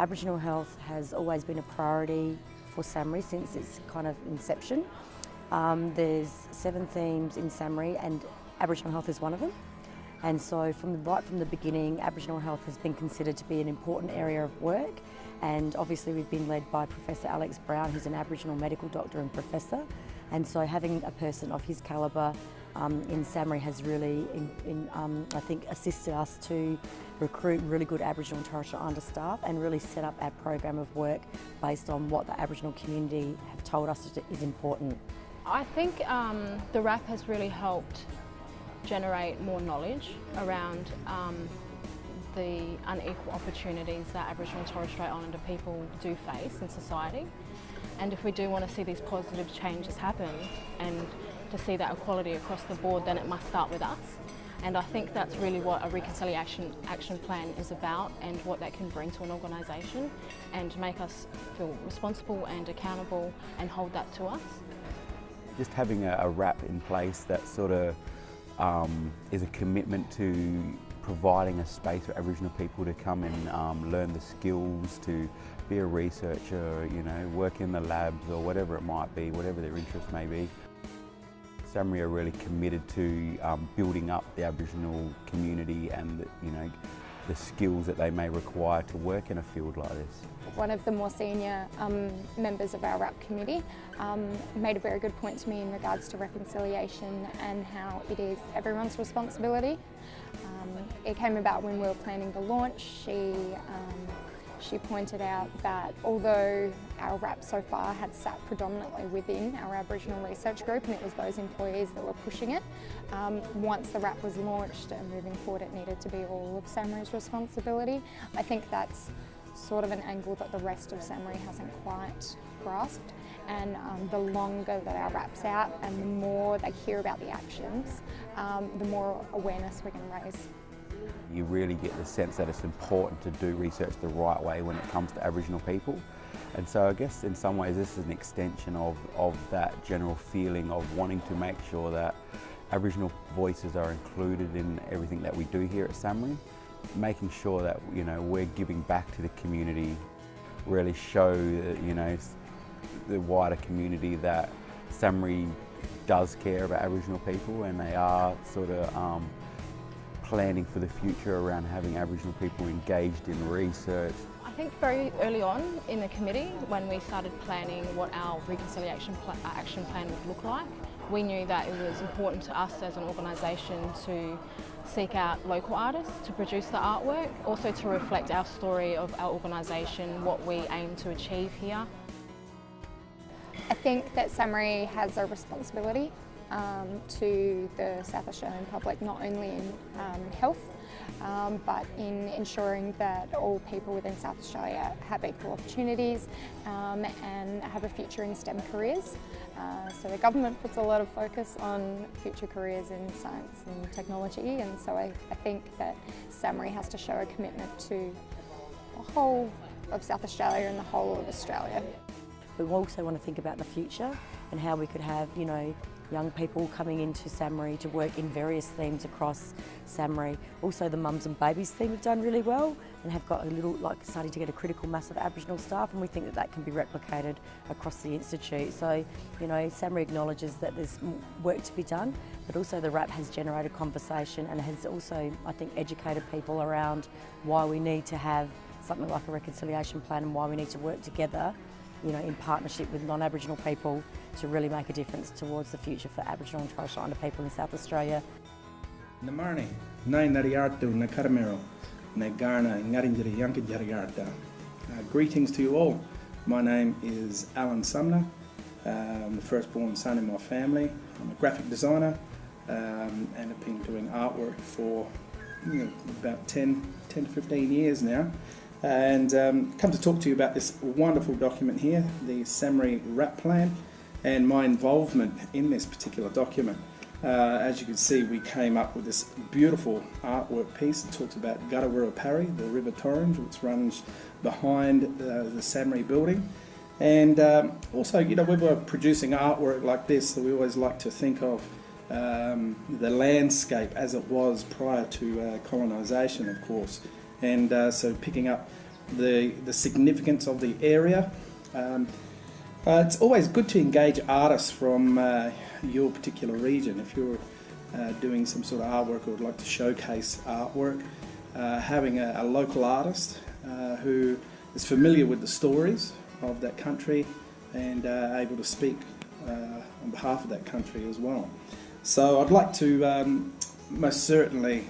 Aboriginal health has always been a priority for SAHMRI since its kind of inception. There's 7 themes in SAHMRI and Aboriginal health is one of them. And so right from the beginning, Aboriginal health has been considered to be an important area of work. And obviously we've been led by Professor Alex Brown, who's an Aboriginal medical doctor and professor. And so having a person of his calibre in SAHMRI has really, I think, assisted us to recruit really good Aboriginal and Torres Strait Islander staff and really set up our program of work based on what the Aboriginal community have told us is important. I think the RAP has really helped generate more knowledge around the unequal opportunities that Aboriginal and Torres Strait Islander people do face in society. And if we do want to see these positive changes happen and to see that equality across the board, then it must start with us. And I think that's really what a reconciliation action plan is about and what that can bring to an organisation and make us feel responsible and accountable and hold that to us. Just having a RAP in place that sort of is a commitment to providing a space for Aboriginal people to come and learn the skills, to be a researcher, you know, work in the labs or whatever it might be, whatever their interest may be. SAHMRI are really committed to building up the Aboriginal community and the skills that they may require to work in a field like this. One of the more senior members of our RAP committee made a very good point to me in regards to reconciliation and how it is everyone's responsibility. It came about when we were planning the launch. She pointed out that although our RAP so far had sat predominantly within our Aboriginal research group and it was those employees that were pushing it, once the RAP was launched and moving forward it needed to be all of SAHMRI's responsibility. I think that's sort of an angle that the rest of SAHMRI hasn't quite grasped, and the longer that our RAP's out and the more they hear about the actions, the more awareness we can raise. You really get the sense that it's important to do research the right way when it comes to Aboriginal people. And so I guess in some ways this is an extension of that general feeling of wanting to make sure that Aboriginal voices are included in everything that we do here at SAHMRI, making sure that we're giving back to the community, really show the wider community that SAHMRI does care about Aboriginal people and they are sort of planning for the future around having Aboriginal people engaged in research. I think very early on in the committee, when we started planning what our reconciliation action plan would look like, we knew that it was important to us as an organisation to seek out local artists to produce the artwork, also to reflect our story of our organisation, what we aim to achieve here. I think that SAHMRI has a responsibility to the South Australian public, not only in health, but in ensuring that all people within South Australia have equal opportunities and have a future in STEM careers. So the government puts a lot of focus on future careers in science and technology, and so I think that SAHMRI has to show a commitment to the whole of South Australia and the whole of Australia. But we also want to think about the future and how we could have, young people coming into SAHMRI to work in various themes across SAHMRI. Also the mums and babies theme have done really well and have got a little, starting to get a critical mass of Aboriginal staff, and we think that that can be replicated across the Institute. So, SAHMRI acknowledges that there's work to be done, but also the RAP has generated conversation and has also, I think, educated people around why we need to have something like a reconciliation plan and why we need to work together in partnership with non-Aboriginal people to really make a difference towards the future for Aboriginal and Torres Strait Islander people in South Australia. Namarni, Nai Nariartu, Nakaramero, Nagarna, Ngarinjari, Yankajargarta. Greetings to you all. My name is Alan Sumner. I'm the firstborn son in my family. I'm a graphic designer and have been doing artwork for about 10 to 15 years now. And come to talk to you about this wonderful document here, the SAHMRI RAP Plan, and my involvement in this particular document. As you can see, we came up with this beautiful artwork piece that talks about Gutawurra Parry, the River Torrens, which runs behind the SAHMRI building. And also, we were producing artwork like this, so we always like to think of the landscape as it was prior to colonisation, of course. And so picking up the significance of the area. It's always good to engage artists from your particular region. If you're doing some sort of artwork or would like to showcase artwork, having a local artist who is familiar with the stories of that country and able to speak on behalf of that country as well. So I'd like to most certainly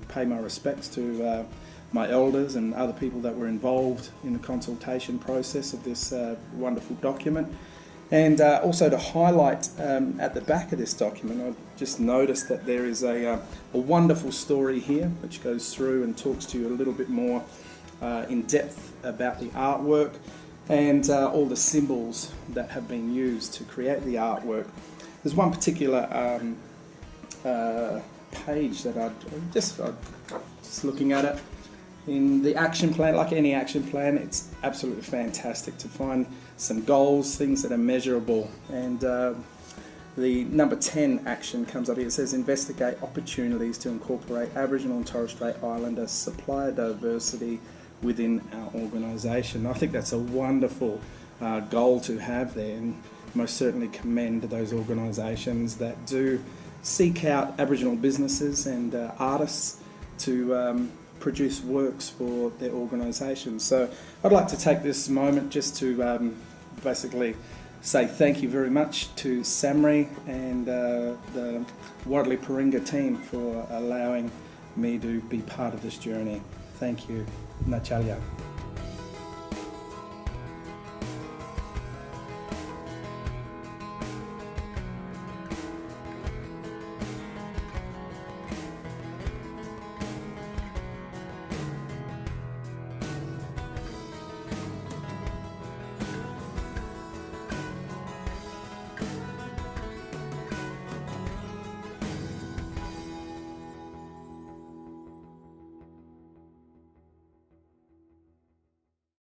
pay my respects to my elders and other people that were involved in the consultation process of this wonderful document. And also to highlight at the back of this document, I've just noticed that there is a wonderful story here which goes through and talks to you a little bit more in depth about the artwork and all the symbols that have been used to create the artwork. There's one particular page that I'm just looking at it. In the action plan, like any action plan, it's absolutely fantastic to find some goals, things that are measurable. And the number 10 action comes up here. It says investigate opportunities to incorporate Aboriginal and Torres Strait Islander supplier diversity within our organisation. I think that's a wonderful goal to have there, and most certainly commend those organisations that do seek out Aboriginal businesses and artists to produce works for their organisations. So I'd like to take this moment just to basically say thank you very much to SAHMRI and the Wadley Paringa team for allowing me to be part of this journey. Thank you. Nachalia.